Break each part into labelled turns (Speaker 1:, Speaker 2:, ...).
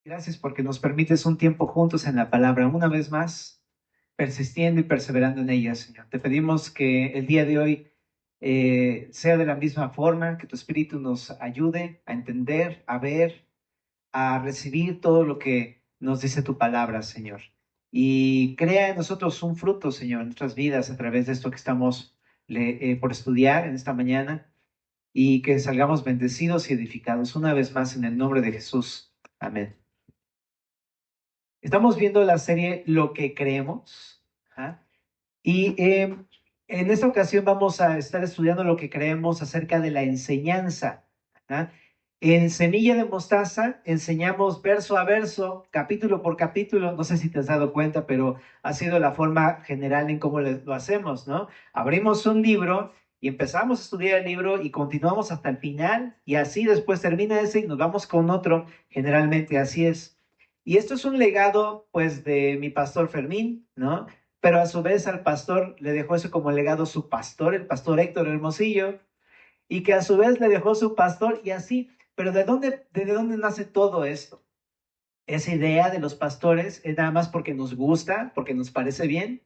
Speaker 1: Gracias porque nos permites un tiempo juntos en la palabra, una vez más, persistiendo y perseverando en ella, Señor. Te pedimos que el día de hoy sea de la misma forma, que tu Espíritu nos ayude a entender, a ver, a recibir todo lo que nos dice tu palabra, Señor. Y crea en nosotros un fruto, Señor, en nuestras vidas a través de esto que estamos por estudiar en esta mañana y que salgamos bendecidos y edificados una vez más en el nombre de Jesús. Amén. Estamos viendo la serie Lo que creemos. ¿Ah? Y en esta ocasión vamos a estar estudiando lo que creemos acerca de la enseñanza. ¿Ah? En Semilla de Mostaza enseñamos verso a verso, capítulo por capítulo. No sé si te has dado cuenta, pero ha sido la forma general en cómo lo hacemos, ¿no? Abrimos un libro y empezamos a estudiar el libro y continuamos hasta el final y así después termina ese y nos vamos con otro. Generalmente así es. Y esto es un legado, pues, de mi pastor Fermín, ¿no? Pero a su vez al pastor le dejó eso como legado su pastor, el pastor Héctor Hermosillo, y que a su vez le dejó su pastor y así. Pero ¿de dónde nace todo esto? Esa idea de los pastores es nada más porque nos gusta, porque nos parece bien.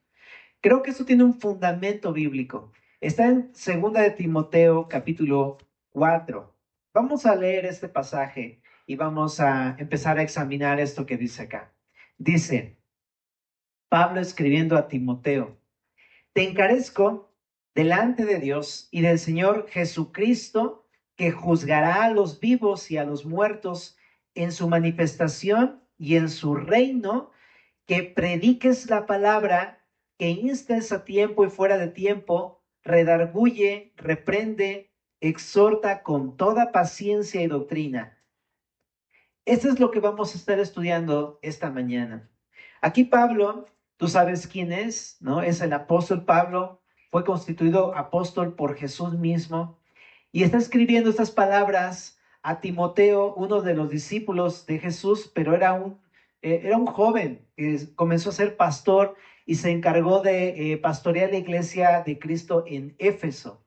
Speaker 1: Creo que esto tiene un fundamento bíblico. Está en Segunda de Timoteo, capítulo 4. Vamos a leer este pasaje y vamos a empezar a examinar esto que dice acá. Dice Pablo escribiendo a Timoteo: te encarezco delante de Dios y del Señor Jesucristo, que juzgará a los vivos y a los muertos en su manifestación y en su reino, que prediques la palabra, que instes a tiempo y fuera de tiempo, redarguye, reprende, exhorta con toda paciencia y doctrina. Esto es lo que vamos a estar estudiando esta mañana. Aquí Pablo, tú sabes quién es, ¿no? Es el apóstol Pablo, fue constituido apóstol por Jesús mismo y está escribiendo estas palabras a Timoteo, uno de los discípulos de Jesús, pero era un joven que comenzó a ser pastor y se encargó de pastorear la iglesia de Cristo en Éfeso.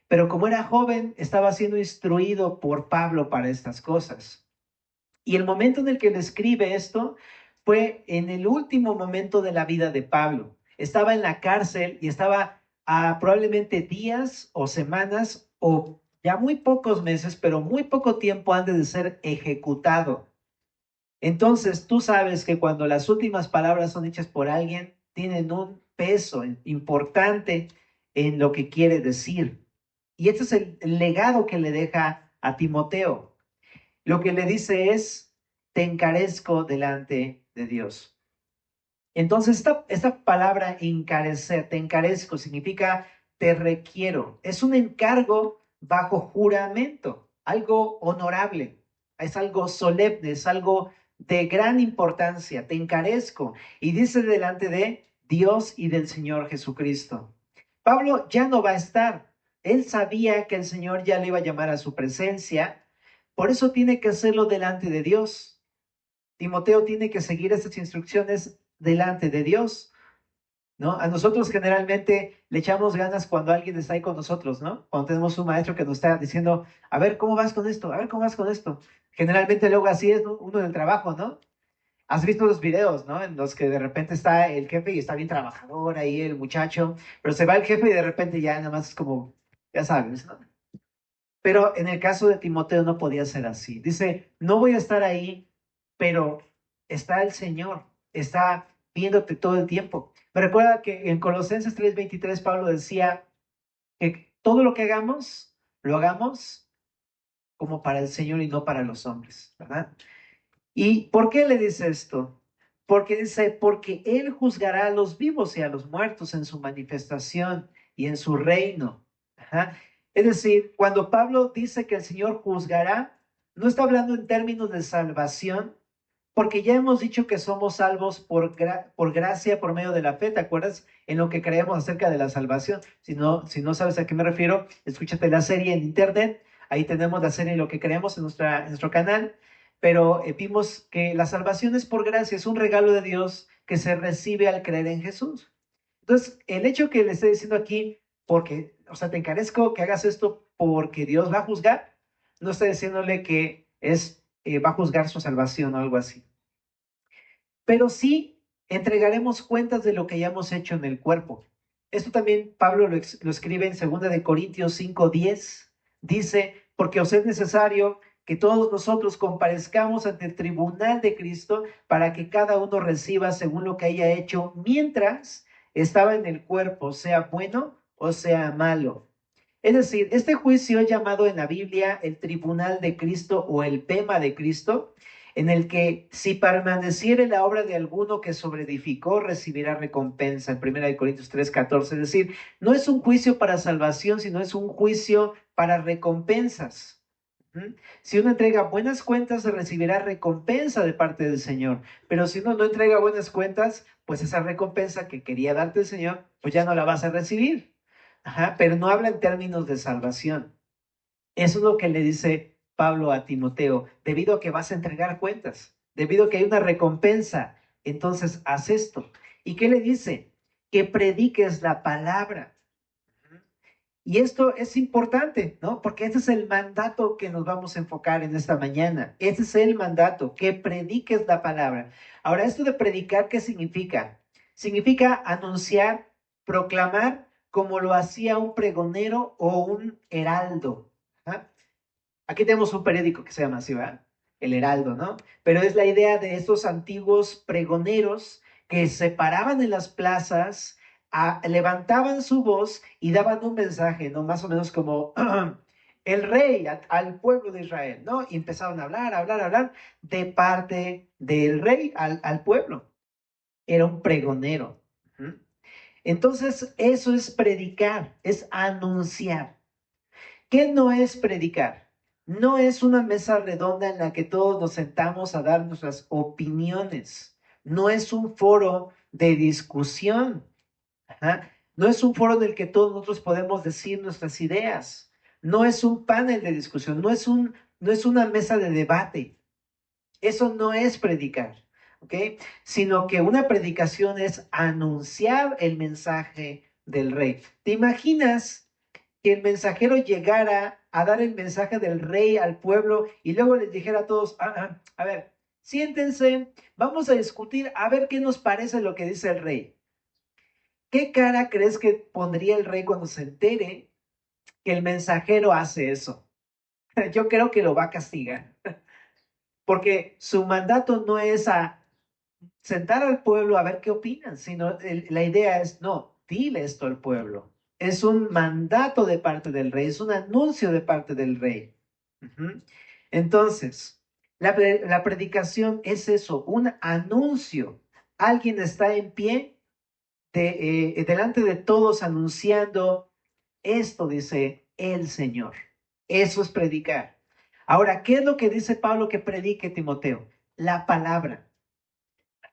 Speaker 1: Pero como era joven, estaba siendo instruido por Pablo para estas cosas. Y el momento en el que le escribe esto fue en el último momento de la vida de Pablo. Estaba en la cárcel y estaba a probablemente días o semanas o ya muy pocos meses, pero muy poco tiempo antes de ser ejecutado. Entonces tú sabes que cuando las últimas palabras son hechas por alguien, tienen un peso importante en lo que quiere decir. Y este es el legado que le deja a Timoteo. Lo que le dice es: te encarezco delante de Dios. Entonces, esta palabra encarecer, te encarezco, significa te requiero. Es un encargo bajo juramento, algo honorable, es algo solemne, es algo de gran importancia. Te encarezco. Y dice delante de Dios y del Señor Jesucristo. Pablo ya no va a estar. Él sabía que el Señor ya le iba a llamar a su presencia, por eso tiene que hacerlo delante de Dios. Timoteo tiene que seguir esas instrucciones delante de Dios, ¿no? A nosotros generalmente le echamos ganas cuando alguien está ahí con nosotros, ¿no? Cuando tenemos un maestro que nos está diciendo: a ver, ¿cómo vas con esto? A ver, ¿cómo vas con esto? Generalmente luego así es, ¿no? Uno en el trabajo, ¿no? Has visto los videos, ¿no? En los que de repente está el jefe y está bien trabajador ahí el muchacho, pero se va el jefe y de repente ya nada más es como, ya sabes, ¿no? Pero en el caso de Timoteo no podía ser así. Dice: no voy a estar ahí, pero está el Señor, está viéndote todo el tiempo. Me recuerda que en Colosenses 3:23 Pablo decía que todo lo que hagamos, lo hagamos como para el Señor y no para los hombres, ¿verdad? ¿Y por qué le dice esto? Porque dice: porque Él juzgará a los vivos y a los muertos en su manifestación y en su reino. Ajá. Es decir, cuando Pablo dice que el Señor juzgará, no está hablando en términos de salvación, porque ya hemos dicho que somos salvos por gracia, por medio de la fe. ¿Te acuerdas en lo que creemos acerca de la salvación? Si no sabes a qué me refiero, escúchate la serie en internet. Ahí tenemos la serie Lo que creemos en nuestro canal. Pero vimos que la salvación es por gracia, es un regalo de Dios que se recibe al creer en Jesús. Entonces, el hecho que le esté diciendo aquí, porque, o sea, te encarezco que hagas esto porque Dios va a juzgar, no está diciéndole que es va a juzgar su salvación o algo así. Pero sí entregaremos cuentas de lo que hayamos hecho en el cuerpo. Esto también Pablo lo escribe en 2 de Corintios 5:10. Dice, porque os es necesario que todos nosotros comparezcamos ante el tribunal de Cristo para que cada uno reciba según lo que haya hecho mientras estaba en el cuerpo, sea bueno o sea malo. Es decir, este juicio es llamado en la Biblia el tribunal de Cristo o el bema de Cristo, en el que si permaneciere la obra de alguno que sobreedificó, recibirá recompensa, en 1 Corintios 3:14. Es decir, no es un juicio para salvación, sino es un juicio para recompensas. Si uno entrega buenas cuentas, recibirá recompensa de parte del Señor. Pero si uno no entrega buenas cuentas, pues esa recompensa que quería darte el Señor, pues ya no la vas a recibir. Ajá, pero no habla en términos de salvación. Eso es lo que le dice Pablo a Timoteo, debido a que vas a entregar cuentas, debido a que hay una recompensa, entonces haz esto. ¿Y qué le dice? Que prediques la palabra. Y esto es importante, ¿no? Porque este es el mandato que nos vamos a enfocar en esta mañana. Este es el mandato, que prediques la palabra. Ahora, esto de predicar, ¿qué significa? Significa anunciar, proclamar, como lo hacía un pregonero o un heraldo. ¿Ah? Aquí tenemos un periódico que se llama así, ¿verdad? El Heraldo, ¿no? Pero es la idea de estos antiguos pregoneros que se paraban en las plazas, levantaban su voz y daban un mensaje, ¿no? Más o menos como el rey al pueblo de Israel, ¿no? Y empezaron a hablar de parte del rey al pueblo. Era un pregonero. ¿Mm? Entonces, eso es predicar, es anunciar. ¿Qué no es predicar? No es una mesa redonda en la que todos nos sentamos a dar nuestras opiniones. No es un foro de discusión. Ajá. No es un foro en el que todos nosotros podemos decir nuestras ideas. No es un panel de discusión. No es una mesa de debate. Eso no es predicar, ¿ok? Sino que una predicación es anunciar el mensaje del rey. ¿Te imaginas que el mensajero llegara a dar el mensaje del rey al pueblo y luego les dijera a todos, a ver, siéntense, vamos a discutir, a ver qué nos parece lo que dice el rey? ¿Qué cara crees que pondría el rey cuando se entere que el mensajero hace eso? Yo creo que lo va a castigar, porque su mandato no es a sentar al pueblo a ver qué opinan, sino la idea es, no, dile esto al pueblo. Es un mandato de parte del rey, es un anuncio de parte del rey. Ujú. Entonces, la predicación es eso, un anuncio. Alguien está en pie delante de todos anunciando esto, dice el Señor. Eso es predicar. Ahora, ¿qué es lo que dice Pablo que predique Timoteo? La palabra.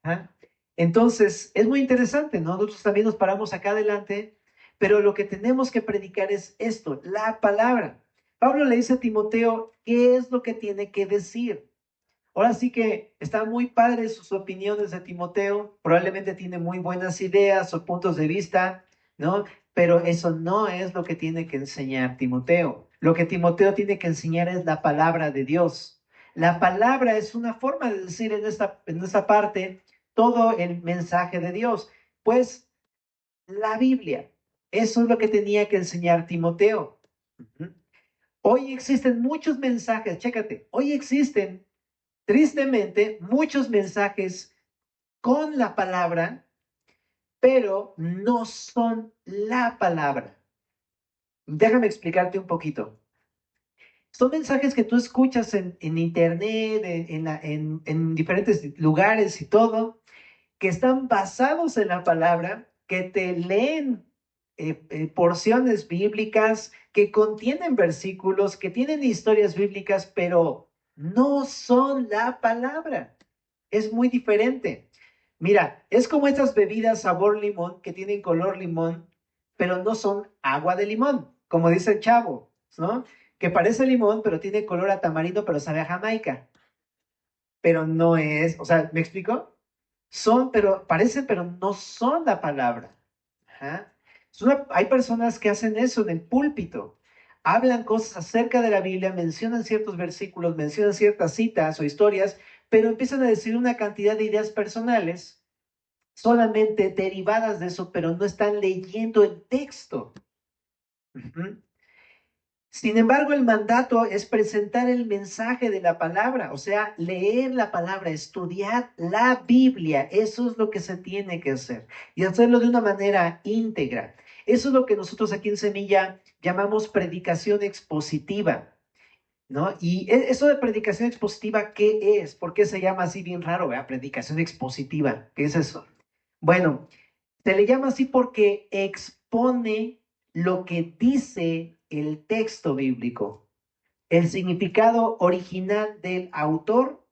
Speaker 1: Ajá. Entonces, es muy interesante, ¿no? Nosotros también nos paramos acá adelante, pero lo que tenemos que predicar es esto, la palabra. Pablo le dice a Timoteo, ¿qué es lo que tiene que decir? Ahora sí que están muy padres sus opiniones de Timoteo, probablemente tiene muy buenas ideas o puntos de vista, ¿no? Pero eso no es lo que tiene que enseñar Timoteo. Lo que Timoteo tiene que enseñar es la palabra de Dios. La palabra es una forma de decir en esta parte todo el mensaje de Dios. Pues la Biblia, eso es lo que tenía que enseñar Timoteo. Ujú. Hoy existen muchos mensajes, chécate, hoy existen tristemente muchos mensajes con la palabra, pero no son la palabra. Déjame explicarte un poquito. Son mensajes que tú escuchas en internet, en diferentes lugares y todo, que están basados en la palabra, que te leen porciones bíblicas, que contienen versículos, que tienen historias bíblicas, pero no son la palabra. Es muy diferente. Mira, es como estas bebidas sabor limón que tienen color limón, pero no son agua de limón, como dice el chavo, ¿no? Que parece limón, pero tiene color a tamarindo, pero sabe a Jamaica. Pero no es, o sea, ¿me explico? Son, pero parecen, pero no son la palabra. Ajá. Hay personas que hacen eso en el púlpito. hablan cosas acerca de la Biblia, mencionan ciertos versículos, mencionan ciertas citas o historias, pero empiezan a decir una cantidad de ideas personales solamente derivadas de eso, pero no están leyendo el texto. Ujú. Sin embargo, el mandato es presentar el mensaje de la palabra, o sea, leer la palabra, estudiar la Biblia. Eso es lo que se tiene que hacer y hacerlo de una manera íntegra. Eso es lo que nosotros aquí en Semilla llamamos predicación expositiva, ¿no? Y eso de predicación expositiva, ¿qué es? ¿Por qué se llama así bien raro, ¿verdad? Predicación expositiva, ¿qué es eso? Bueno, se le llama así porque expone lo que dice el texto bíblico, el significado original del autor,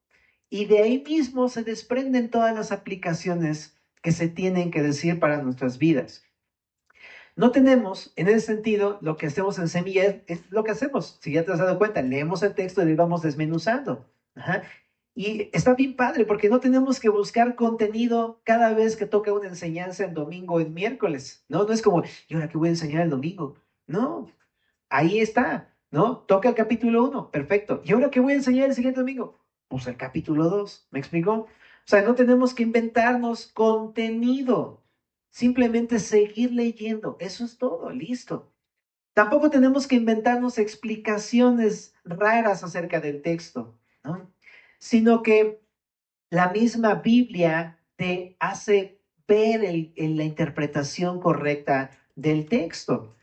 Speaker 1: y de ahí mismo se desprenden todas las aplicaciones que se tienen que decir para nuestras vidas. No tenemos, en ese sentido, lo que hacemos en Semilla es lo que hacemos. Si ya te has dado cuenta, leemos el texto y lo vamos desmenuzando. Ajá. Y está bien padre porque no tenemos que buscar contenido cada vez que toca una enseñanza en domingo o en miércoles, ¿no? No es como, ¿y ahora qué voy a enseñar el domingo? No, ahí está, ¿no? Toca el capítulo 1, perfecto. ¿Y ahora qué voy a enseñar el siguiente domingo? Pues el capítulo 2, ¿me explico? O sea, no tenemos que inventarnos contenido, simplemente seguir leyendo, eso es todo, listo. Tampoco tenemos que inventarnos explicaciones raras acerca del texto, ¿no? Sino que la misma Biblia te hace ver la interpretación correcta del texto.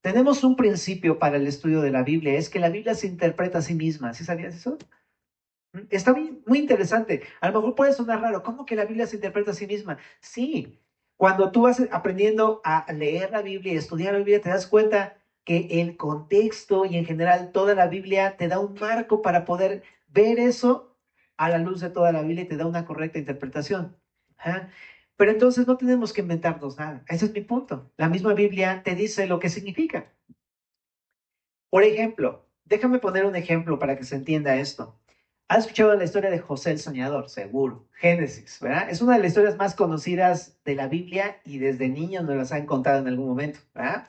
Speaker 1: Tenemos un principio para el estudio de la Biblia, es que la Biblia se interpreta a sí misma. ¿Sí sabías eso? Está muy interesante. A lo mejor puede sonar raro. ¿Cómo que la Biblia se interpreta a sí misma? Sí. Cuando tú vas aprendiendo a leer la Biblia y estudiar la Biblia, te das cuenta que el contexto y en general toda la Biblia te da un marco para poder ver eso a la luz de toda la Biblia y te da una correcta interpretación. Ajá. Pero entonces no tenemos que inventarnos nada. Ese es mi punto. La misma Biblia te dice lo que significa. Por ejemplo, déjame poner un ejemplo para que se entienda esto. ¿Has escuchado la historia de José el Soñador? Seguro. Génesis, ¿verdad? Es una de las historias más conocidas de la Biblia y desde niños nos las han contado en algún momento, ¿verdad?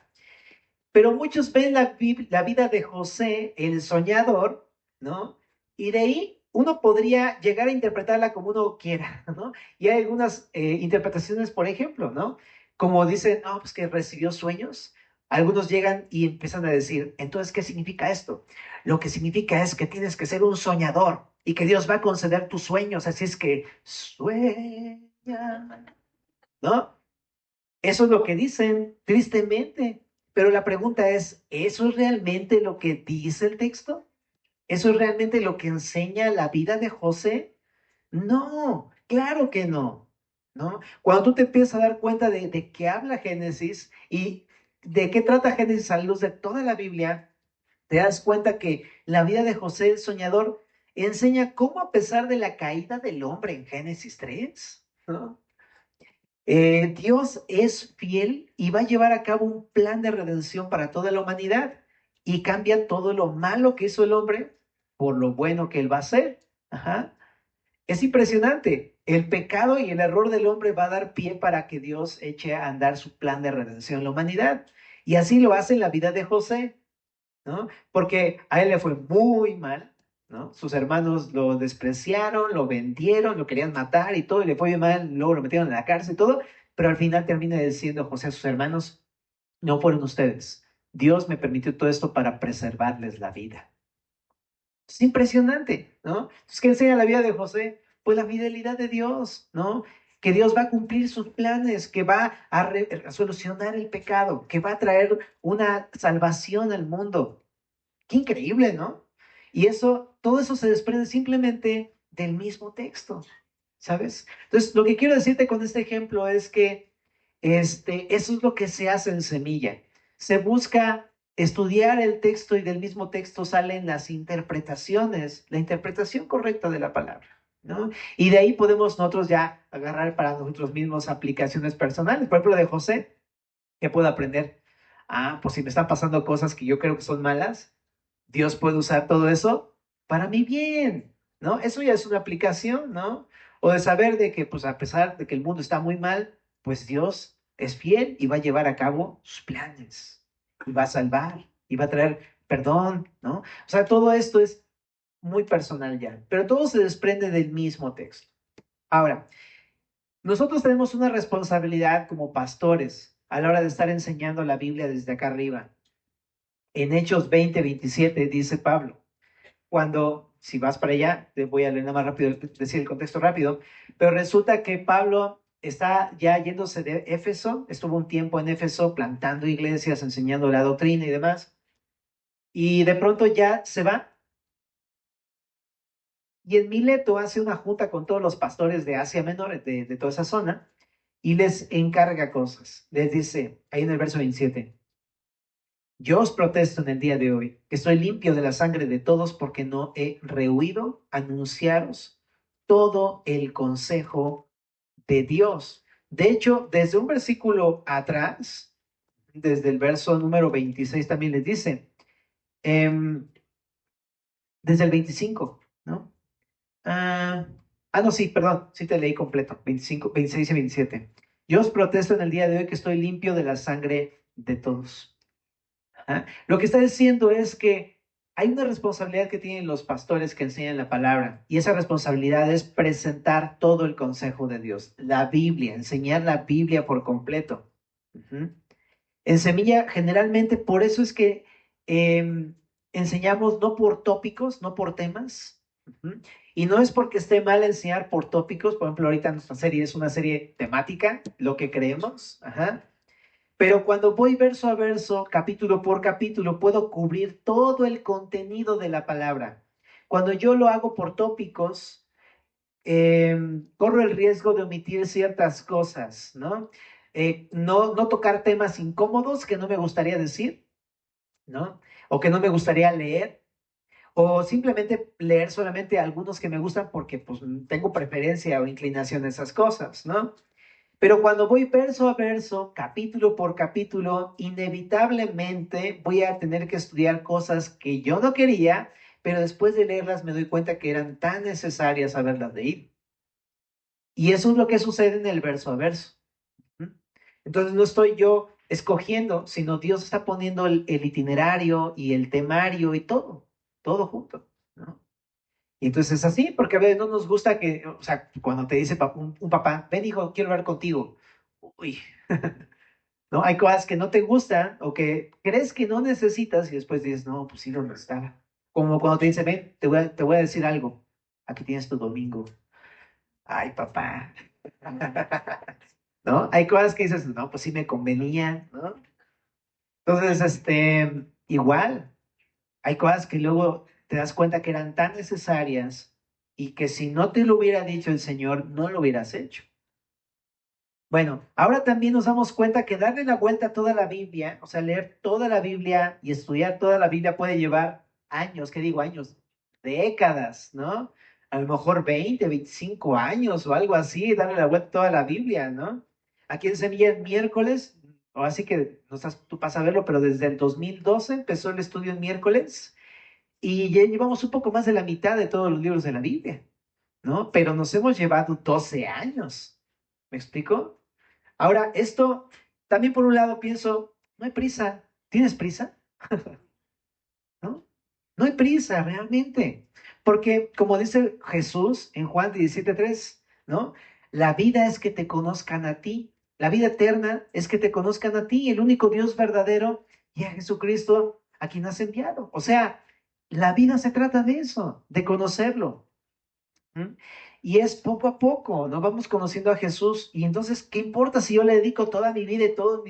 Speaker 1: Pero muchos ven la vida de José el Soñador, ¿no? Y de ahí uno podría llegar a interpretarla como uno quiera, ¿no? Y hay algunas interpretaciones, por ejemplo, ¿no? Como dicen, no, pues que recibió sueños. Algunos llegan y empiezan a decir, entonces, ¿qué significa esto? Lo que significa es que tienes que ser un soñador y que Dios va a conceder tus sueños, así es que sueña, ¿no? Eso es lo que dicen, tristemente. Pero la pregunta es, ¿eso es realmente lo que dice el texto? ¿Eso es realmente lo que enseña la vida de José? No, claro que no, ¿no? Cuando tú te empiezas a dar cuenta de qué habla Génesis y de qué trata Génesis a la luz de toda la Biblia, te das cuenta que la vida de José el soñador enseña cómo a pesar de la caída del hombre en Génesis 3, ¿no? Dios es fiel y va a llevar a cabo un plan de redención para toda la humanidad y cambia todo lo malo que hizo el hombre por lo bueno que él va a hacer. Ajá. Es impresionante. El pecado y el error del hombre va a dar pie para que Dios eche a andar su plan de redención en la humanidad. Y así lo hace en la vida de José, ¿no? Porque a él le fue muy mal, ¿no? Sus hermanos lo despreciaron, lo vendieron, lo querían matar y todo, y le fue bien mal, luego lo metieron en la cárcel y todo, pero al final termina diciendo José a sus hermanos, no fueron ustedes, Dios me permitió todo esto para preservarles la vida. Es impresionante, ¿no? Entonces, ¿qué enseña la vida de José? Pues la fidelidad de Dios, ¿no? Que Dios va a cumplir sus planes, que va a solucionar el pecado, que va a traer una salvación al mundo. Qué increíble, ¿no? Y eso, todo eso se desprende simplemente del mismo texto, ¿sabes? Entonces, lo que quiero decirte con este ejemplo es que eso es lo que se hace en Semilla. Se busca estudiar el texto y del mismo texto salen las interpretaciones, la interpretación correcta de la palabra, ¿no? Y de ahí podemos nosotros ya agarrar para nosotros mismos aplicaciones personales. Por ejemplo, de José, ¿qué puedo aprender? Ah, pues si me están pasando cosas que yo creo que son malas, Dios puede usar todo eso para mi bien, ¿no? Eso ya es una aplicación, ¿no? O de saber de que, pues a pesar de que el mundo está muy mal, pues Dios es fiel y va a llevar a cabo sus planes y va a salvar. y va a traer perdón, ¿no? O sea, todo esto es muy personal ya, pero todo se desprende del mismo texto. Ahora, nosotros tenemos una responsabilidad como pastores a la hora de estar enseñando la Biblia desde acá arriba. En Hechos 20:27 dice Pablo, cuando, si vas para allá, te voy a leer nada más rápido, decir el contexto rápido, pero resulta que Pablo está ya yéndose de Éfeso, estuvo un tiempo en Éfeso plantando iglesias, enseñando la doctrina y demás, y de pronto ya se va. Y en Mileto hace una junta con todos los pastores de Asia Menor, de toda esa zona, y les encarga cosas. Les dice, ahí en el verso 27, yo os protesto en el día de hoy, que estoy limpio de la sangre de todos porque no he rehuido anunciaros todo el consejo de Dios. De hecho, desde un versículo atrás, desde el verso número 26 también les dice, em, desde el 25, ¿no? No, sí, perdón, sí te leí completo, 25, 26 y 27. Yo os protesto en el día de hoy que estoy limpio de la sangre de todos. Lo que está diciendo es que hay una responsabilidad que tienen los pastores que enseñan la palabra, y esa responsabilidad es presentar todo el consejo de Dios, la Biblia, enseñar la Biblia por completo. Ujú. En Semilla, generalmente, por eso es que enseñamos no por tópicos, no por temas. Ujú. Y no es porque esté mal enseñar por tópicos, por ejemplo, ahorita nuestra serie es una serie temática, lo que creemos. Ajá. Pero cuando voy verso a verso, capítulo por capítulo, puedo cubrir todo el contenido de la palabra. Cuando yo lo hago por tópicos, corro el riesgo de omitir ciertas cosas, ¿no? No tocar temas incómodos que no me gustaría decir, ¿no? O que no me gustaría leer, o simplemente leer solamente algunos que me gustan porque pues tengo preferencia o inclinación a esas cosas, ¿no? Pero cuando voy verso a verso, capítulo por capítulo, inevitablemente voy a tener que estudiar cosas que yo no quería, pero después de leerlas me doy cuenta que eran tan necesarias haberlas leído. Y eso es lo que sucede en el verso a verso. ¿Mm? Entonces no estoy yo escogiendo, sino Dios está poniendo el itinerario y el temario y todo junto, ¿no? Y entonces es así, porque a veces no nos gusta que, o sea, cuando te dice un papá, ven hijo, quiero hablar contigo. Uy, ¿no? Hay cosas que no te gustan o que crees que no necesitas y después dices, no, pues sí lo necesitaba. Como cuando te dice, ven, te voy a decir algo. Aquí tienes tu domingo. Ay, papá. ¿No? Hay cosas que dices, no, pues sí me convenía, ¿no? Entonces, igual, hay cosas que luego te das cuenta que eran tan necesarias y que si no te lo hubiera dicho el Señor, no lo hubieras hecho. Bueno, ahora también nos damos cuenta que darle la vuelta a toda la Biblia, o sea, leer toda la Biblia y estudiar toda la Biblia puede llevar años, ¿qué digo años? Décadas, ¿no? A lo mejor 20, 25 años o algo así, darle la vuelta a toda la Biblia, ¿no? Aquí en Sevilla el miércoles, o así que no estás tú vas a verlo, pero desde el 2012 empezó el estudio el miércoles y ya llevamos un poco más de la mitad de todos los libros de la Biblia, ¿no? Pero nos hemos llevado 12 años, ¿me explico? Ahora, esto también por un lado pienso, no hay prisa. ¿Tienes prisa? ¿No? No hay prisa realmente. Porque como dice Jesús en Juan 17:3, ¿no? La vida es que te conozcan a ti. La vida eterna es que te conozcan a ti, el único Dios verdadero, y a Jesucristo a quien has enviado. O sea, la vida se trata de eso, de conocerlo. ¿Mm? Y es poco a poco, ¿no? Vamos conociendo a Jesús. Y entonces, ¿qué importa si yo le dedico toda mi vida y todos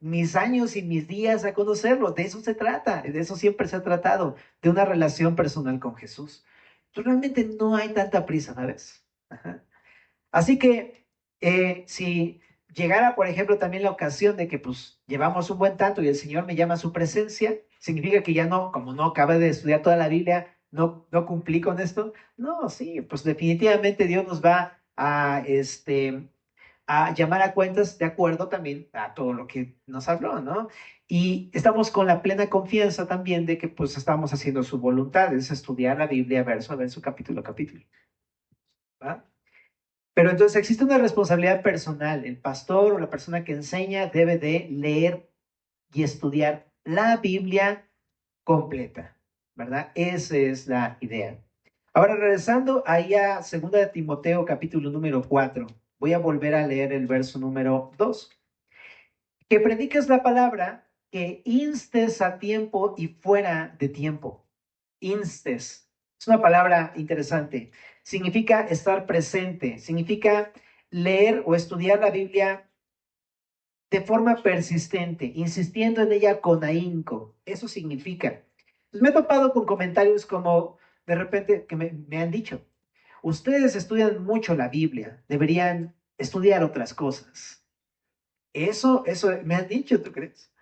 Speaker 1: mis años y mis días a conocerlo? De eso se trata, de eso siempre se ha tratado, de una relación personal con Jesús. Entonces, realmente no hay tanta prisa, ¿sabes? Ajá. Así que, si llegara, por ejemplo, también la ocasión de que pues llevamos un buen tanto y el Señor me llama a su presencia, significa que ya no, como no acabé de estudiar toda la Biblia, no cumplí con esto. No, sí, pues definitivamente Dios nos va a llamar a cuentas de acuerdo también a todo lo que nos habló, ¿no? Y estamos con la plena confianza también de que pues estamos haciendo su voluntad, es estudiar la Biblia verso a verso, capítulo a capítulo, ¿va? Pero entonces existe una responsabilidad personal. El pastor o la persona que enseña debe de leer y estudiar la Biblia completa, ¿verdad? Esa es la idea. Ahora, regresando ahí a 2 de Timoteo, capítulo número 4, voy a volver a leer el verso número 2. Que prediques la palabra, que instes a tiempo y fuera de tiempo. Instes. Es una palabra interesante. Significa estar presente, significa leer o estudiar la Biblia de forma persistente, insistiendo en ella con ahínco. Eso significa. Pues me he topado con comentarios como de repente que me han dicho, ustedes estudian mucho la Biblia, deberían estudiar otras cosas. Eso me han dicho, ¿tú crees?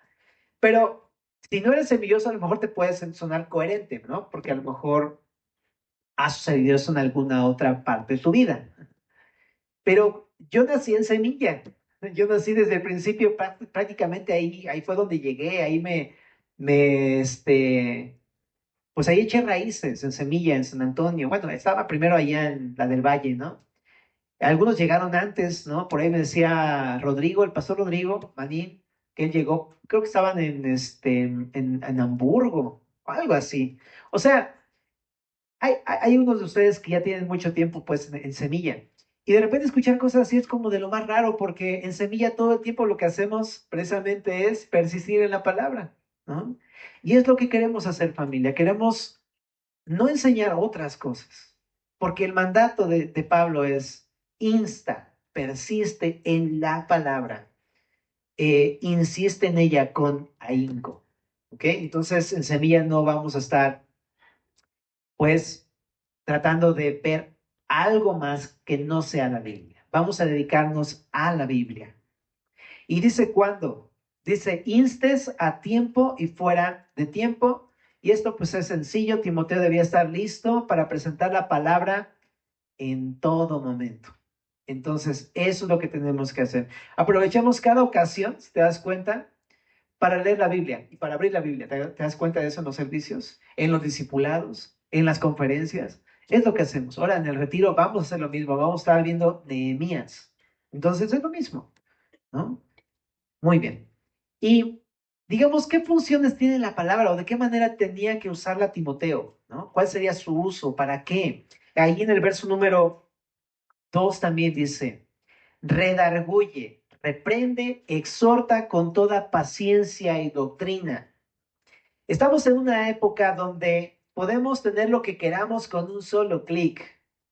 Speaker 1: Pero si no eres semilloso, a lo mejor te puede sonar coherente, ¿no? Porque a lo mejor ha sucedido eso en alguna otra parte de tu vida. Pero yo nací en semilla. Yo nací desde el principio, prácticamente ahí fue donde llegué, ahí pues ahí eché raíces en Semilla, en San Antonio. Bueno, estaba primero allá en la del Valle, ¿no? Algunos llegaron antes, ¿no? Por ahí me decía Rodrigo, el pastor Rodrigo Manín, que él llegó, creo que estaban en Hamburgo, o algo así. O sea, hay unos de ustedes que ya tienen mucho tiempo, pues, en Semilla. Y de repente escuchar cosas así es como de lo más raro, porque en Semilla todo el tiempo lo que hacemos precisamente es persistir en la palabra, ¿no? Y es lo que queremos hacer, familia. Queremos no enseñar otras cosas, porque el mandato de Pablo es insta, persiste en la palabra, insiste en ella con ahínco, ¿ok? Entonces en Semilla no vamos a estar, pues, tratando de ver algo más que no sea la Biblia. Vamos a dedicarnos a la Biblia. Y dice cuándo. Dice, instes a tiempo y fuera de tiempo. Y esto pues es sencillo. Timoteo debía estar listo para presentar la palabra en todo momento. Entonces, eso es lo que tenemos que hacer. Aprovechamos cada ocasión, si te das cuenta, para leer la Biblia y para abrir la Biblia. ¿Te das cuenta de eso en los servicios, en los discipulados, en las conferencias? Es lo que hacemos. Ahora en el retiro vamos a hacer lo mismo. Vamos a estar viendo Nehemías. Entonces es lo mismo, ¿no? Muy bien. Y digamos, ¿qué funciones tiene la palabra o de qué manera tenía que usarla Timoteo? ¿No? ¿Cuál sería su uso? ¿Para qué? Ahí en el verso número 2 también dice, redarguye, reprende, exhorta con toda paciencia y doctrina. Estamos en una época donde podemos tener lo que queramos con un solo clic.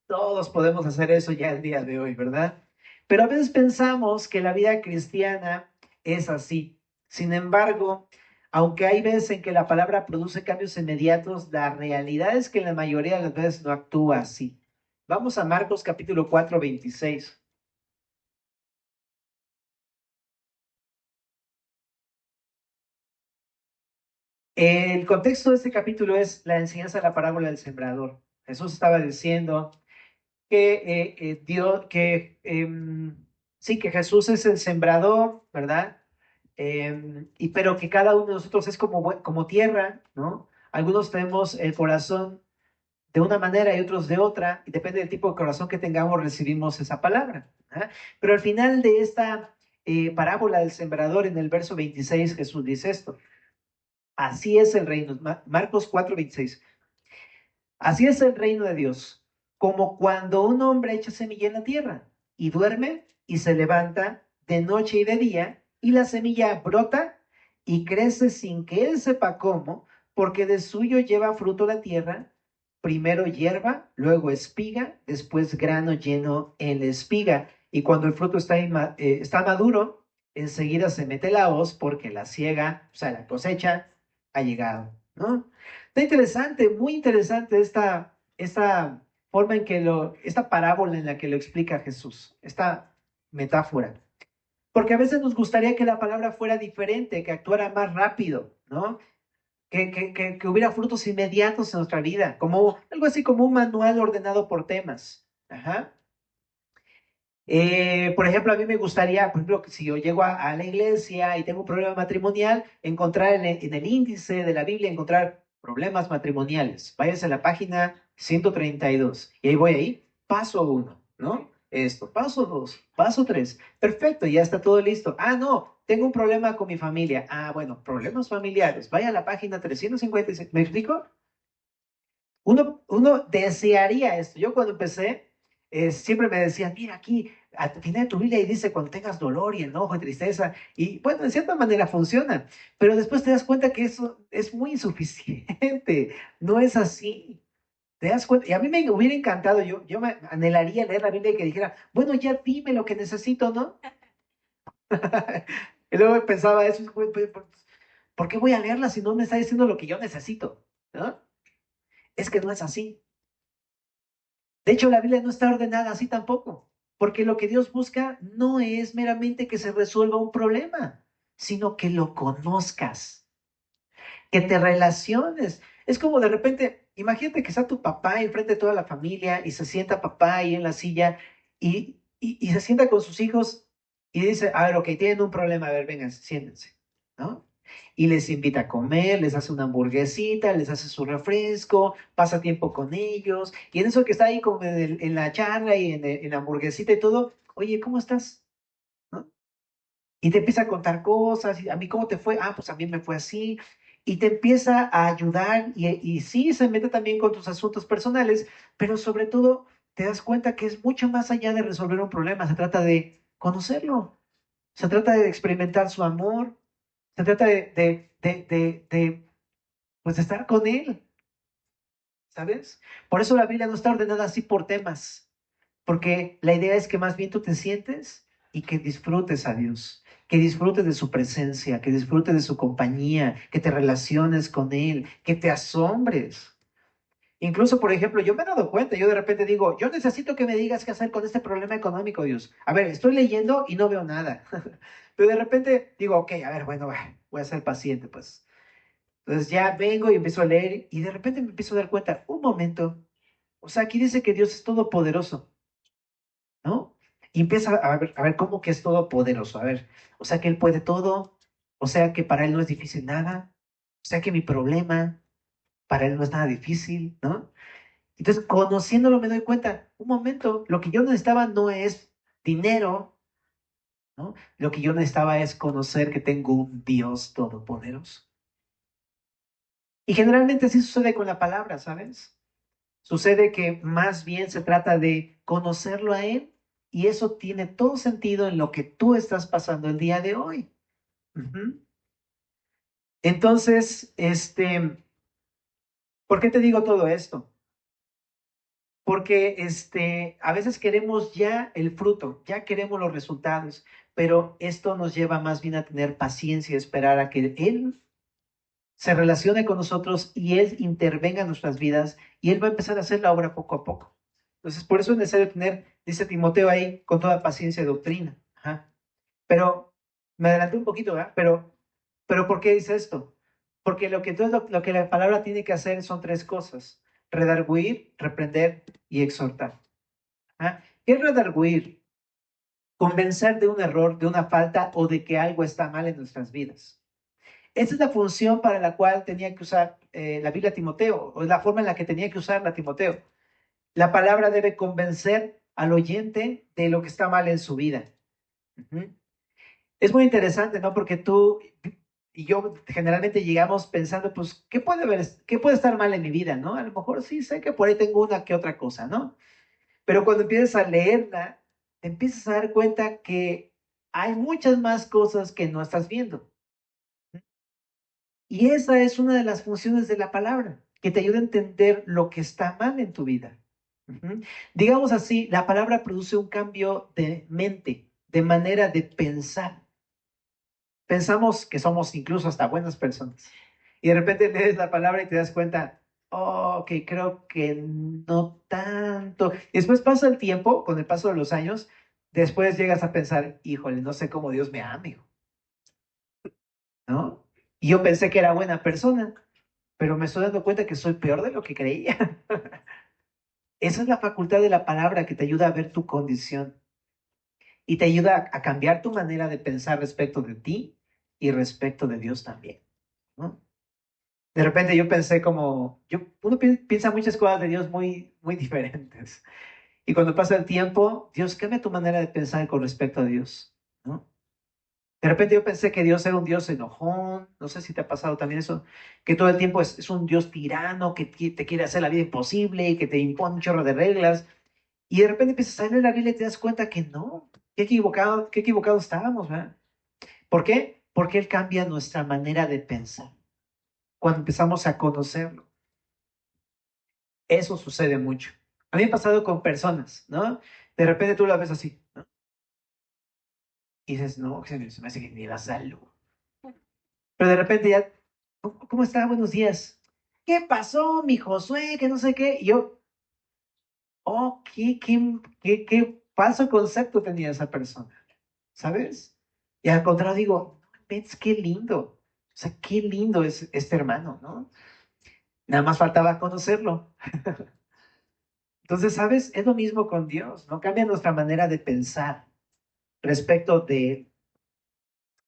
Speaker 1: Todos podemos hacer eso ya el día de hoy, ¿verdad? Pero a veces pensamos que la vida cristiana es así. Sin embargo, aunque hay veces en que la palabra produce cambios inmediatos, la realidad es que la mayoría de las veces no actúa así. Vamos a Marcos capítulo 4, 26. El contexto de este capítulo es la enseñanza de la parábola del sembrador. Jesús estaba diciendo que sí, que Jesús es el sembrador, ¿verdad? Pero que cada uno de nosotros es como tierra, ¿no? Algunos tenemos el corazón de una manera y otros de otra, y depende del tipo de corazón que tengamos, recibimos esa palabra. ¿Ah? Pero al final de esta parábola del sembrador, en el verso 26, Jesús dice esto. Así es el reino. Marcos 4:26. Así es el reino de Dios, como cuando un hombre echa semilla en la tierra y duerme y se levanta de noche y de día y la semilla brota y crece sin que él sepa cómo, porque de suyo lleva fruto la tierra, primero hierba, luego espiga, después grano lleno en la espiga. Y cuando el fruto está maduro, enseguida se mete la hoz porque la siega, o sea, la cosecha ha llegado, ¿no? Está interesante, muy interesante esta forma en que esta parábola en la que lo explica Jesús, esta metáfora. Porque a veces nos gustaría que la palabra fuera diferente, que actuara más rápido, ¿no? Que hubiera frutos inmediatos en nuestra vida, como algo así como un manual ordenado por temas. Ajá. Por ejemplo, a mí me gustaría, por ejemplo, que si yo llego a la iglesia y tengo un problema matrimonial, encontrar en el índice de la Biblia, encontrar problemas matrimoniales. Váyanse a la página 132 y ahí voy ahí, paso uno, ¿no? Esto, paso dos, paso tres. Perfecto, ya está todo listo. Ah, no, tengo un problema con mi familia. Ah, bueno, problemas familiares. Vaya a la página 356. ¿Me explico? Uno desearía esto. Yo cuando empecé, siempre me decían, mira aquí, al final de tu Biblia y dice cuando tengas dolor y enojo y tristeza. Y bueno, en cierta manera funciona, pero después te das cuenta que eso es muy insuficiente. No es así. ¿Te das cuenta? Y a mí me hubiera encantado, yo me anhelaría leer la Biblia y que dijera, bueno, ya dime lo que necesito, ¿no? Y luego pensaba eso, ¿por qué voy a leerla si no me está diciendo lo que yo necesito? ¿No? Es que no es así. De hecho, la Biblia no está ordenada así tampoco, porque lo que Dios busca no es meramente que se resuelva un problema, sino que lo conozcas, que te relaciones. Es como de repente, imagínate que está tu papá enfrente de toda la familia y se sienta papá ahí en la silla y se sienta con sus hijos y dice, a ver, ok, tienen un problema, a ver, vengan, siéntense, ¿no? Y les invita a comer, les hace una hamburguesita, les hace su refresco, pasa tiempo con ellos, y en eso que está ahí como en la charla y en la hamburguesita y todo, oye, ¿cómo estás? ¿No? Y te empieza a contar cosas, y a mí cómo te fue, ah, pues a mí me fue así, y te empieza a ayudar, y sí, se mete también con tus asuntos personales, pero sobre todo te das cuenta que es mucho más allá de resolver un problema, se trata de conocerlo, se trata de experimentar su amor, se trata pues, de estar con él, ¿sabes? Por eso la Biblia no está ordenada así por temas, porque la idea es que más bien tú te sientes y que disfrutes a Dios, que disfrutes de su presencia, que disfrutes de su compañía, que te relaciones con Él, que te asombres. Incluso, por ejemplo, yo me he dado cuenta, yo de repente digo, yo necesito que me digas qué hacer con este problema económico, Dios. A ver, estoy leyendo y no veo nada. Pero de repente digo, ok, a ver, bueno, voy a ser paciente, pues. Entonces ya vengo y empiezo a leer y de repente me empiezo a dar cuenta, un momento, o sea, aquí dice que Dios es todopoderoso. ¿No? Y empieza a ver cómo que es todopoderoso, a ver, o sea que Él puede todo, o sea que para Él no es difícil nada, o sea que mi problema para Él no es nada difícil, ¿no? Entonces, conociéndolo me doy cuenta, un momento, lo que yo necesitaba no es dinero, ¿no? Lo que yo necesitaba es conocer que tengo un Dios todopoderoso. Y generalmente así sucede con la palabra, ¿sabes? Sucede que más bien se trata de conocerlo a Él y eso tiene todo sentido en lo que tú estás pasando el día de hoy. Ujú. Entonces, ¿por qué te digo todo esto? Porque a veces queremos ya el fruto, ya queremos los resultados, pero esto nos lleva más bien a tener paciencia, esperar a que Él se relacione con nosotros y Él intervenga en nuestras vidas y Él va a empezar a hacer la obra poco a poco. Entonces, por eso es necesario tener, dice Timoteo ahí, con toda paciencia y doctrina. Ajá. Pero me adelanté un poquito, ¿verdad? Pero ¿por qué dice esto? Porque entonces lo que la palabra tiene que hacer son tres cosas: redarguir, reprender y exhortar. ¿Ah? ¿Qué es redarguir? Convencer de un error, de una falta o de que algo está mal en nuestras vidas. Esa es la función para la cual tenía que usar la Biblia a Timoteo, o la forma en la que tenía que usarla Timoteo. La palabra debe convencer al oyente de lo que está mal en su vida. Ujú. Es muy interesante, ¿no? Porque tú y yo generalmente llegamos pensando, pues, qué puede estar mal en mi vida, ¿no? A lo mejor sí sé que por ahí tengo una que otra cosa, ¿no? Pero cuando empiezas a leerla, te empiezas a dar cuenta que hay muchas más cosas que no estás viendo. Y esa es una de las funciones de la palabra, que te ayuda a entender lo que está mal en tu vida. Ujú. Digamos así, la palabra produce un cambio de mente, de manera de pensar. Pensamos que somos incluso hasta buenas personas. Y de repente lees la palabra y te das cuenta, oh, ok, creo que no tanto. Y después pasa el tiempo, con el paso de los años, después llegas a pensar, híjole, no sé cómo Dios me ama, ¿no? Y yo pensé que era buena persona, pero me estoy dando cuenta que soy peor de lo que creía. Esa es la facultad de la palabra que te ayuda a ver tu condición y te ayuda a cambiar tu manera de pensar respecto de ti y respecto de Dios también, ¿no? De repente yo pensé uno piensa muchas cosas de Dios muy, muy diferentes. Y cuando pasa el tiempo, Dios cambia tu manera de pensar con respecto a Dios, ¿no? De repente yo pensé que Dios era un Dios enojón, no sé si te ha pasado también eso, que todo el tiempo es un Dios tirano, que te quiere hacer la vida imposible y que te impone un chorro de reglas. Y de repente empiezas a leer la Biblia y te das cuenta que no, qué equivocado estábamos, ¿verdad? ¿Por qué? Porque Él cambia nuestra manera de pensar cuando empezamos a conocerlo. Eso sucede mucho. A mí me ha pasado con personas, ¿no? De repente tú la ves así, ¿no? Y dices, no, se me hace que ni la salud. Pero de repente ya, ¿cómo está? Buenos días. ¿Qué pasó, mi Josué? Que no sé qué. Y yo, oh, qué falso concepto tenía esa persona, ¿sabes? Y al contrario digo, ves qué lindo. O sea, qué lindo es este hermano, ¿no? Nada más faltaba conocerlo. Entonces, ¿sabes? Es lo mismo con Dios, no cambia nuestra manera de pensar respecto de Él.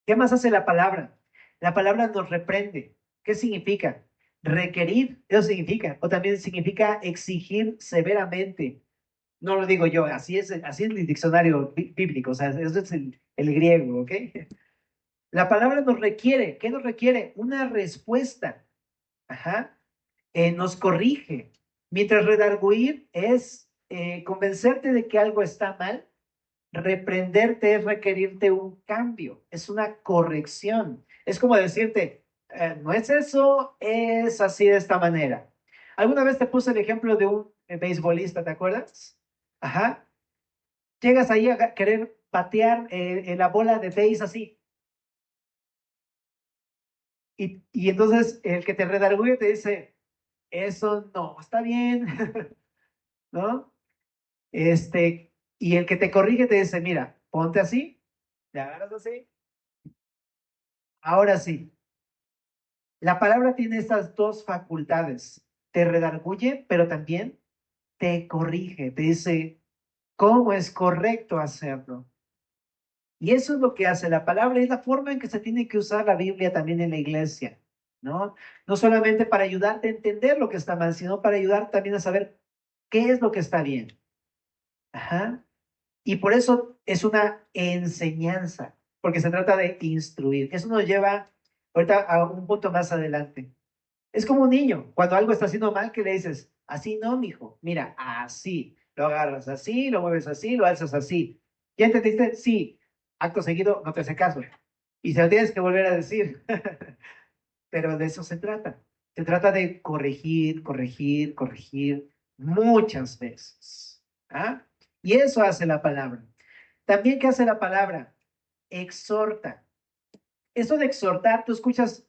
Speaker 1: ¿Qué más hace la palabra? La palabra nos reprende. ¿Qué significa? Requerir, eso significa. O también significa exigir severamente. No lo digo yo, así es el diccionario bíblico, o sea, eso es el griego, ¿ok? La palabra nos requiere, ¿qué nos requiere? Una respuesta. Ajá. Nos corrige. Mientras redarguir es convencerte de que algo está mal. Reprenderte es requerirte un cambio, es una corrección. Es como decirte, no es eso, es así de esta manera. ¿Alguna vez te puse el ejemplo de un beisbolista, te acuerdas? Ajá. Llegas ahí a querer patear la bola de béis así. Y entonces el que te redarguye te dice, eso no, está bien, ¿no? Y el que te corrige te dice, mira, ponte así, te agarras así, ahora sí. La palabra tiene estas dos facultades. Te redarguye, pero también te corrige, te dice cómo es correcto hacerlo. Y eso es lo que hace la palabra, es la forma en que se tiene que usar la Biblia también en la iglesia, ¿no? No solamente para ayudarte a entender lo que está mal, sino para ayudar también a saber qué es lo que está bien. Ajá. Y por eso es una enseñanza, porque se trata de instruir. Eso nos lleva ahorita a un punto más adelante. Es como un niño, cuando algo está haciendo mal, que le dices, así no, mijo, mira, así, lo agarras así, lo mueves así, lo alzas así. ¿Ya entendiste? Sí. Acto seguido, no te hace caso. Y se lo tienes que volver a decir. Pero de eso se trata. Se trata de corregir, corregir, corregir muchas veces. ¿Ah? Y eso hace la palabra. También, ¿qué hace la palabra? Exhorta. Eso de exhortar, tú escuchas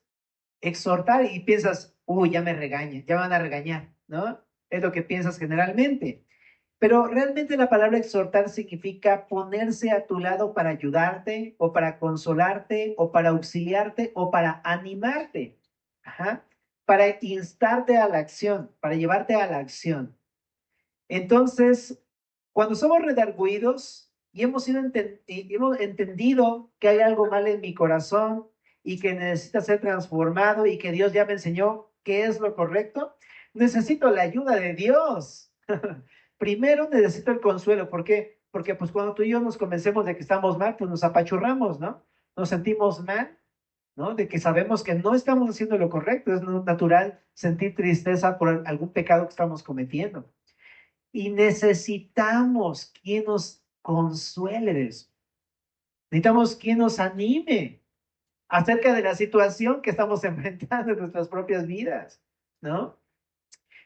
Speaker 1: exhortar y piensas, uy, ya me regañan, ya van a regañar, ¿no? Es lo que piensas generalmente. Pero realmente la palabra exhortar significa ponerse a tu lado para ayudarte o para consolarte o para auxiliarte o para animarte. Ajá. Para instarte a la acción, para llevarte a la acción. Entonces, cuando somos redarguidos y y hemos entendido que hay algo mal en mi corazón y que necesita ser transformado y que Dios ya me enseñó qué es lo correcto, necesito la ayuda de Dios. Primero necesito el consuelo. ¿Por qué? Porque pues cuando tú y yo nos convencemos de que estamos mal, pues nos apachurramos, ¿no? Nos sentimos mal, ¿no? De que sabemos que no estamos haciendo lo correcto. Es natural sentir tristeza por algún pecado que estamos cometiendo. Y necesitamos quien nos consuele de eso. Necesitamos quien nos anime acerca de la situación que estamos enfrentando en nuestras propias vidas, ¿no?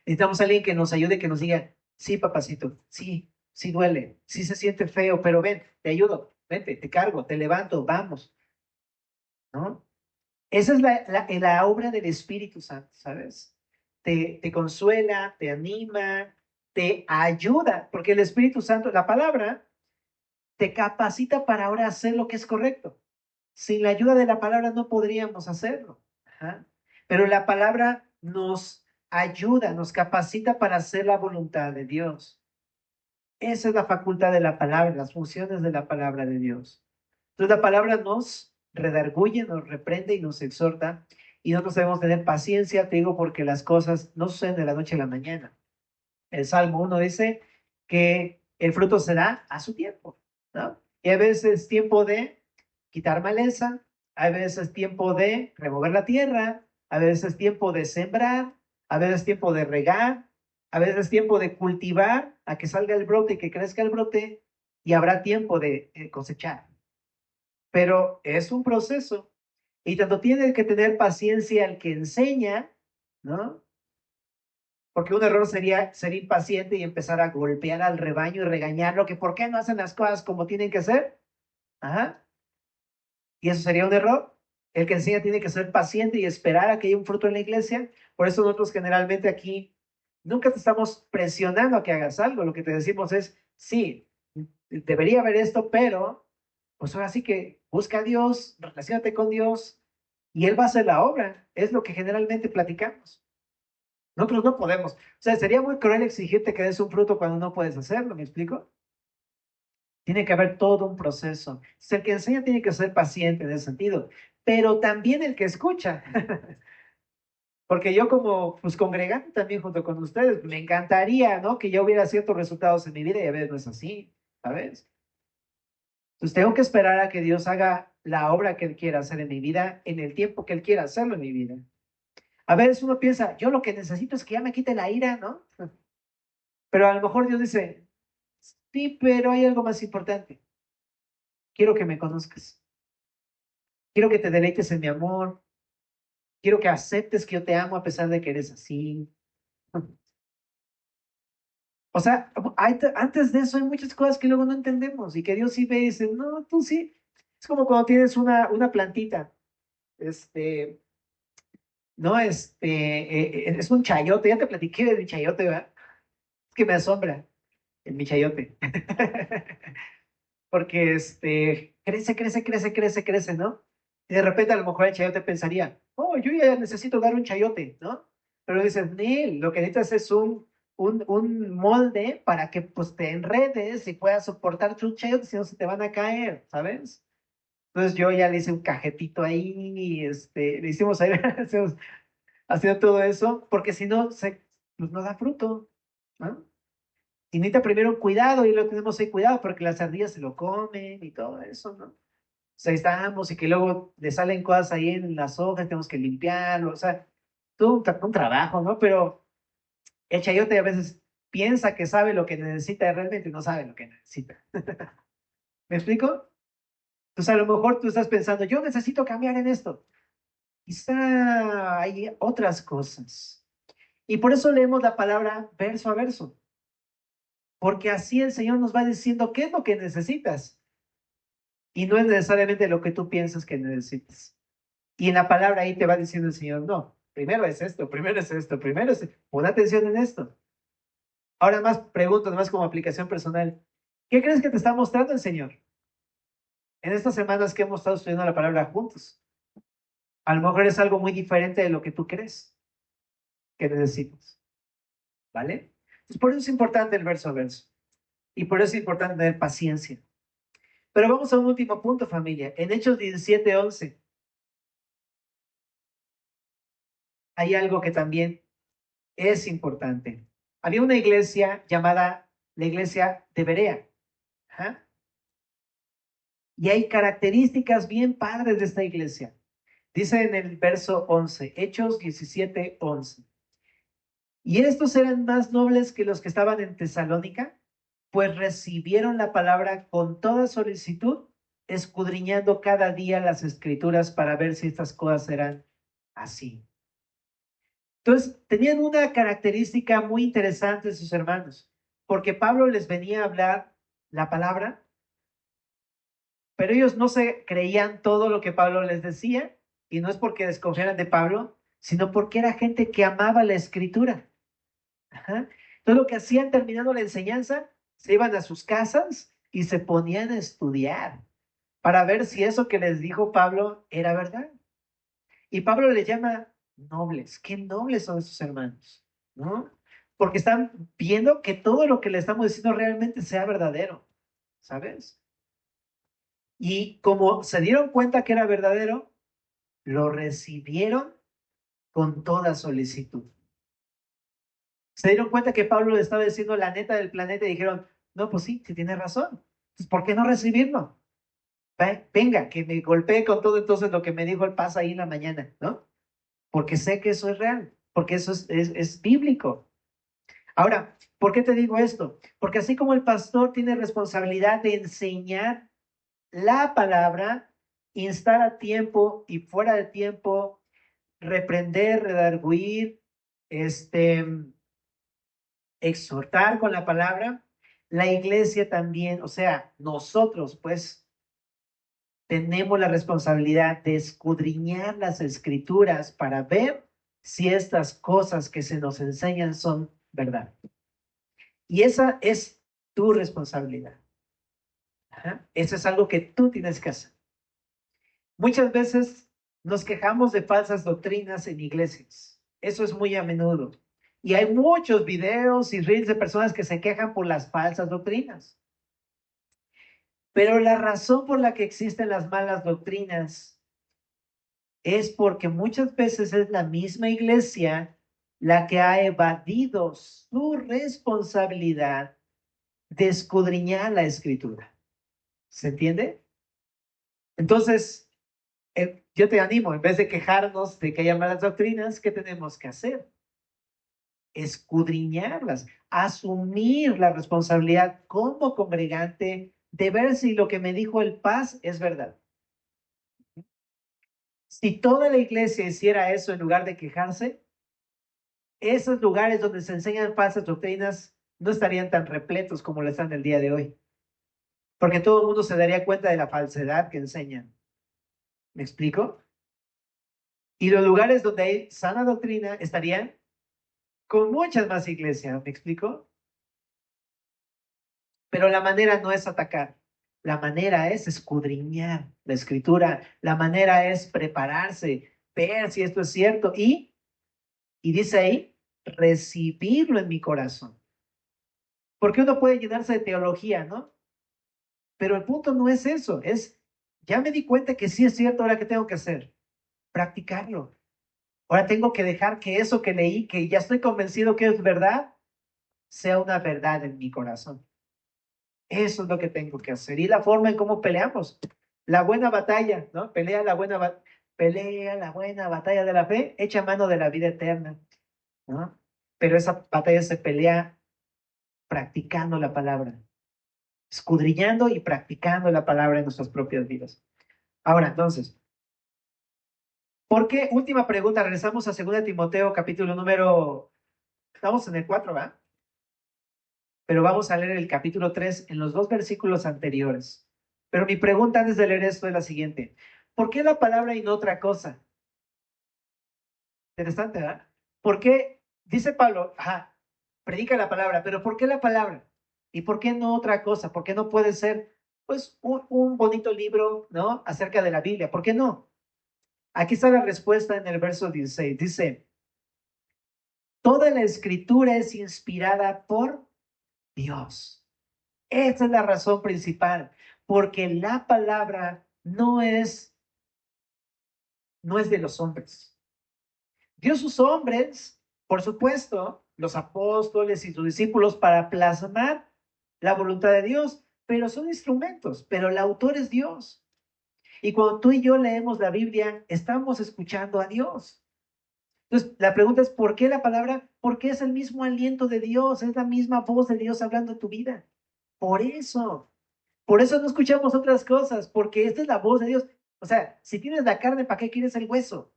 Speaker 1: Necesitamos alguien que nos ayude, que nos diga, sí, papacito, sí, sí duele, sí se siente feo, pero ven, te ayudo, vente, te cargo, te levanto, vamos, ¿no? Esa es la obra del Espíritu Santo, ¿sabes? Te consuela, te anima, te ayuda, porque el Espíritu Santo, la palabra, te capacita para ahora hacer lo que es correcto. Sin la ayuda de la palabra no podríamos hacerlo. Ajá. Pero la palabra nos ayuda, nos capacita para hacer la voluntad de Dios. Esa es la facultad de la palabra, las funciones de la palabra de Dios. Entonces la palabra nos redarguye, nos reprende y nos exhorta. Y nosotros debemos tener paciencia, te digo, porque las cosas no suceden de la noche a la mañana. El Salmo 1 dice que el fruto se da a su tiempo, ¿no? Y a veces tiempo de quitar maleza, a veces tiempo de remover la tierra, a veces tiempo de sembrar, a veces tiempo de regar, a veces tiempo de cultivar a que salga el brote y que crezca el brote, y habrá tiempo de cosechar. Pero es un proceso. Y tanto tiene que tener paciencia el que enseña, ¿no? Porque un error sería ser impaciente y empezar a golpear al rebaño y regañarlo, que por qué no hacen las cosas como tienen que ser. Ajá. Y eso sería un error. El que enseña tiene que ser paciente y esperar a que haya un fruto en la iglesia. Por eso nosotros generalmente aquí nunca te estamos presionando a que hagas algo. Lo que te decimos es, sí, debería haber esto, pero pues ahora sí que busca a Dios, relaciónate con Dios y Él va a hacer la obra. Es lo que generalmente platicamos. Nosotros no podemos. O sea, sería muy cruel exigirte que des un fruto cuando no puedes hacerlo, ¿me explico? Tiene que haber todo un proceso. El que enseña tiene que ser paciente en ese sentido, pero también el que escucha. Porque yo como pues congregante también junto con ustedes, me encantaría, ¿no? Que yo hubiera ciertos resultados en mi vida y a veces no es así, ¿sabes? Entonces tengo que esperar a que Dios haga la obra que Él quiera hacer en mi vida, en el tiempo que Él quiera hacerlo en mi vida. A veces uno piensa, yo lo que necesito es que ya me quite la ira, ¿no? Pero a lo mejor Dios dice, sí, pero hay algo más importante. Quiero que me conozcas. Quiero que te deleites en mi amor. Quiero que aceptes que yo te amo a pesar de que eres así. O sea, antes de eso hay muchas cosas que luego no entendemos y que Dios sí ve y dice, no, tú sí. Es como cuando tienes una plantita, este, no, es un chayote, ya te platiqué de mi chayote, ¿verdad? Es que me asombra el mi chayote. Porque crece, crece, crece, crece, crece, ¿no? Y de repente a lo mejor el chayote pensaría, oh, yo ya necesito dar un chayote, ¿no? Pero dices, Neil, lo que necesitas es un molde para que pues te enredes y puedas soportar tus chayotes, si no se te van a caer, ¿sabes? Entonces yo ya le hice un cajetito ahí, y le hicimos ahí, haciendo todo eso, porque si no, pues no da fruto, ¿no? Y necesita primero un cuidado y lo tenemos ahí cuidado porque las ardillas se lo comen y todo eso, ¿no? O sea, ahí estamos y que luego le salen cosas ahí en las hojas, tenemos que limpiarlo, o sea, todo un trabajo, ¿no? Pero el chayote a veces piensa que sabe lo que necesita y realmente no sabe lo que necesita. ¿Me explico? Entonces a lo mejor tú estás pensando, yo necesito cambiar en esto. Quizá hay otras cosas. Y por eso leemos la palabra verso a verso, porque así el Señor nos va diciendo qué es lo que necesitas. Y no es necesariamente lo que tú piensas que necesitas. Y en la palabra ahí te va diciendo el Señor, no, primero es esto, primero es esto, primero es esto. Pon atención en esto. Ahora más preguntas, más como aplicación personal. ¿Qué crees que te está mostrando el Señor en estas semanas que hemos estado estudiando la palabra juntos? A lo mejor es algo muy diferente de lo que tú crees que necesitas, ¿vale? Entonces, por eso es importante el verso a verso. Y por eso es importante tener paciencia. Pero vamos a un último punto, familia. En Hechos 17:11 hay algo que también es importante. Había una iglesia llamada la iglesia de Berea. Ajá. Y hay características bien padres de esta iglesia. Dice en el verso 11, Hechos 17:11. Y estos eran más nobles que los que estaban en Tesalónica, pues recibieron la palabra con toda solicitud, escudriñando cada día las escrituras para ver si estas cosas eran así. Entonces, tenían una característica muy interesante de sus hermanos, porque Pablo les venía a hablar la palabra, pero ellos no se creían todo lo que Pablo les decía, y no es porque desconfiaran de Pablo, sino porque era gente que amaba la escritura. Ajá. Entonces, lo que hacían terminando la enseñanza, se iban a sus casas y se ponían a estudiar para ver si eso que les dijo Pablo era verdad. Y Pablo les llama nobles. Qué nobles son esos hermanos, ¿no? Porque están viendo que todo lo que le estamos diciendo realmente sea verdadero, ¿sabes? Y como se dieron cuenta que era verdadero, lo recibieron con toda solicitud. Se dieron cuenta que Pablo le estaba diciendo la neta del planeta y dijeron, no, pues sí, sí tiene razón. Entonces, ¿por qué no recibirlo? Venga, que me golpee con todo entonces lo que me dijo el Paz ahí en la mañana, ¿no? Porque sé que eso es real, porque eso es bíblico. Ahora, ¿por qué te digo esto? Porque así como el pastor tiene responsabilidad de enseñar la palabra, instar a tiempo y fuera de tiempo, reprender, redarguir, este, exhortar con la palabra, la iglesia también, o sea, nosotros pues tenemos la responsabilidad de escudriñar las escrituras para ver si estas cosas que se nos enseñan son verdad. Y esa es tu responsabilidad. Ajá. Eso es algo que tú tienes que hacer. Muchas veces nos quejamos de falsas doctrinas en iglesias. Eso es muy a menudo. Y hay muchos videos y reels de personas que se quejan por las falsas doctrinas. Pero la razón por la que existen las malas doctrinas es porque muchas veces es la misma iglesia la que ha evadido su responsabilidad de escudriñar la escritura. ¿Se entiende? Entonces, yo te animo, en vez de quejarnos de que haya malas doctrinas, ¿qué tenemos que hacer? Escudriñarlas, asumir la responsabilidad como congregante de ver si lo que me dijo el Paz es verdad. Si toda la iglesia hiciera eso en lugar de quejarse, esos lugares donde se enseñan falsas doctrinas no estarían tan repletos como lo están el día de hoy, porque todo el mundo se daría cuenta de la falsedad que enseñan. ¿Me explico? Y los lugares donde hay sana doctrina estarían con muchas más iglesias. ¿Me explico? Pero la manera no es atacar. La manera es escudriñar la escritura. La manera es prepararse, ver si esto es cierto y dice ahí, recibirlo en mi corazón. Porque uno puede llenarse de teología, ¿no? Pero el punto no es eso, es, ya me di cuenta que sí es cierto, ahora qué tengo que hacer, practicarlo. Ahora tengo que dejar que eso que leí, que ya estoy convencido que es verdad, sea una verdad en mi corazón. Eso es lo que tengo que hacer. Y la forma en cómo peleamos. La buena batalla, ¿no? Pelea la buena batalla de la fe, echa mano de la vida eterna, ¿no? Pero esa batalla se pelea practicando la palabra, escudriñando y practicando la palabra en nuestras propias vidas. Ahora, entonces, ¿por qué? Última pregunta, regresamos a 2 Timoteo, capítulo número, estamos en el 4, ¿va? Pero vamos a leer el capítulo 3 en los 2 versículos anteriores. Pero mi pregunta antes de leer esto es la siguiente. ¿Por qué la palabra y no otra cosa? Interesante, ¿verdad? ¿Por qué? Dice Pablo, ajá, predica la palabra, pero ¿por qué la palabra? ¿Y por qué no otra cosa? ¿Por qué no puede ser, pues, un bonito libro, ¿no? Acerca de la Biblia. ¿Por qué no? Aquí está la respuesta en el verso 16. Dice, toda la escritura es inspirada por Dios. Esa es la razón principal, porque la palabra no es de los hombres. Dios usó hombres, por supuesto, los apóstoles y sus discípulos para plasmar la voluntad de Dios, pero son instrumentos, pero el autor es Dios. Y cuando tú y yo leemos la Biblia, estamos escuchando a Dios. Entonces, la pregunta es, ¿por qué la palabra? Porque es el mismo aliento de Dios, es la misma voz de Dios hablando en tu vida. Por eso. Por eso no escuchamos otras cosas, porque esta es la voz de Dios. O sea, si tienes la carne, ¿para qué quieres el hueso?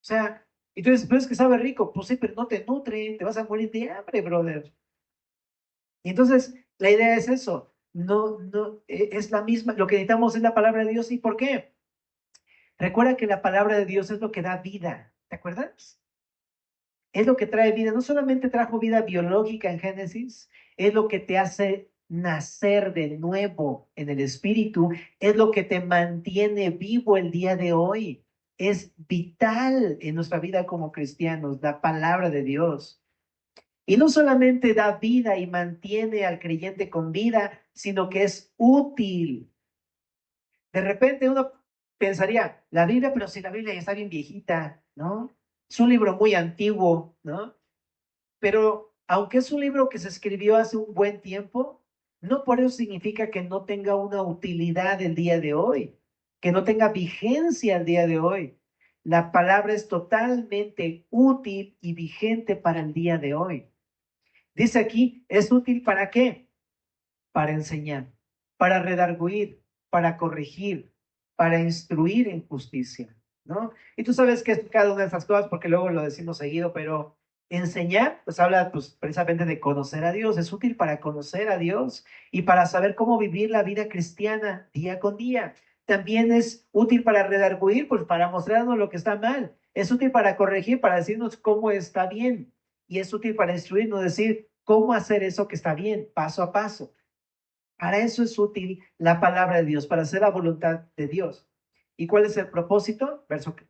Speaker 1: O sea, y tú dices, pero es que sabe rico. Pues sí, pero no te nutre, te vas a morir de hambre, brother. Y entonces, la idea es eso. No, no, es la misma. Lo que necesitamos es la palabra de Dios. ¿Y por qué? Recuerda que la palabra de Dios es lo que da vida. ¿Te acuerdas? Es lo que trae vida. No solamente trajo vida biológica en Génesis, es lo que te hace nacer de nuevo en el espíritu, es lo que te mantiene vivo el día de hoy. Es vital en nuestra vida como cristianos, la palabra de Dios. Y no solamente da vida y mantiene al creyente con vida, sino que es útil. De repente uno pensaría, la Biblia, pero si la Biblia ya está bien viejita, ¿no? Es un libro muy antiguo, ¿no? Pero aunque es un libro que se escribió hace un buen tiempo, no por eso significa que no tenga una utilidad el día de hoy, que no tenga vigencia el día de hoy. La palabra es totalmente útil y vigente para el día de hoy. Dice aquí, ¿es útil para qué? Para enseñar, para redarguir, para corregir, para instruir en justicia, ¿no? Y tú sabes que es cada una de esas cosas porque luego lo decimos seguido, pero enseñar, pues habla pues, precisamente de conocer a Dios, es útil para conocer a Dios y para saber cómo vivir la vida cristiana día con día. También es útil para redarguir, pues para mostrarnos lo que está mal. Es útil para corregir, para decirnos cómo está bien. Y es útil para instruirnos, decir cómo hacer eso que está bien, paso a paso. Para eso es útil la palabra de Dios, para hacer la voluntad de Dios. ¿Y cuál es el propósito?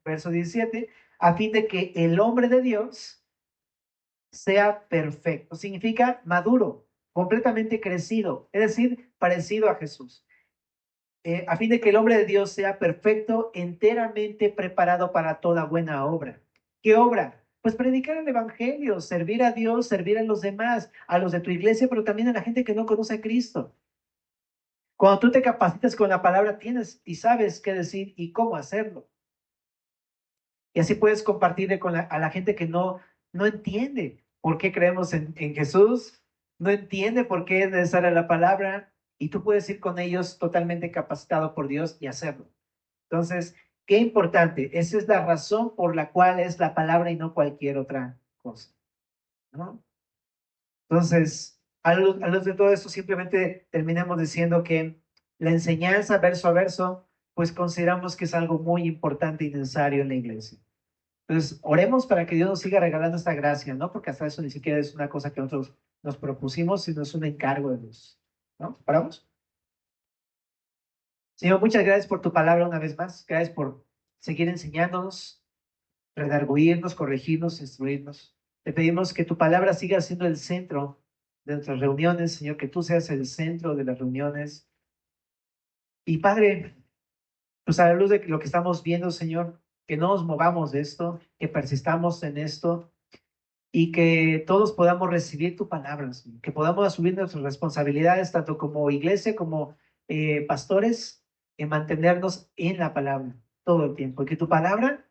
Speaker 1: Verso 17, a fin de que el hombre de Dios sea perfecto. Significa maduro, completamente crecido, es decir, parecido a Jesús. A fin de que el hombre de Dios sea perfecto, enteramente preparado para toda buena obra. ¿Qué obra? Pues predicar el evangelio, servir a Dios, servir a los demás, a los de tu iglesia, pero también a la gente que no conoce a Cristo. Cuando tú te capacitas con la palabra, tienes y sabes qué decir y cómo hacerlo. Y así puedes compartirle a la gente que no entiende por qué creemos en Jesús, no entiende por qué es necesaria la palabra, y tú puedes ir con ellos totalmente capacitado por Dios y hacerlo. Entonces, qué importante. Esa es la razón por la cual es la palabra y no cualquier otra cosa, ¿no? Entonces, a luz de todo esto, simplemente terminamos diciendo que la enseñanza verso a verso, pues consideramos que es algo muy importante y necesario en la iglesia. Entonces, oremos para que Dios nos siga regalando esta gracia, ¿no? Porque hasta eso ni siquiera es una cosa que nosotros nos propusimos, sino es un encargo de Dios, ¿no? ¿Paramos? Señor, muchas gracias por tu palabra una vez más. Gracias por seguir enseñándonos, redarguirnos, corregirnos, instruirnos. Te pedimos que tu palabra siga siendo el centro de nuestras reuniones, Señor, que tú seas el centro de las reuniones. Y Padre, pues a la luz de lo que estamos viendo, Señor, que no nos movamos de esto, que persistamos en esto y que todos podamos recibir tu palabra, Señor, que podamos asumir nuestras responsabilidades, tanto como iglesia como pastores, en mantenernos en la palabra todo el tiempo. Y que tu palabra,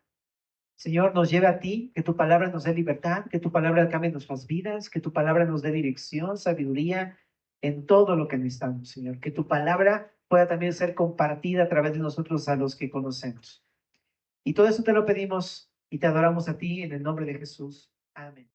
Speaker 1: Señor, nos lleve a ti, que tu palabra nos dé libertad, que tu palabra cambie nuestras vidas, que tu palabra nos dé dirección, sabiduría en todo lo que necesitamos, Señor. Que tu palabra pueda también ser compartida a través de nosotros a los que conocemos. Y todo eso te lo pedimos y te adoramos a ti en el nombre de Jesús. Amén.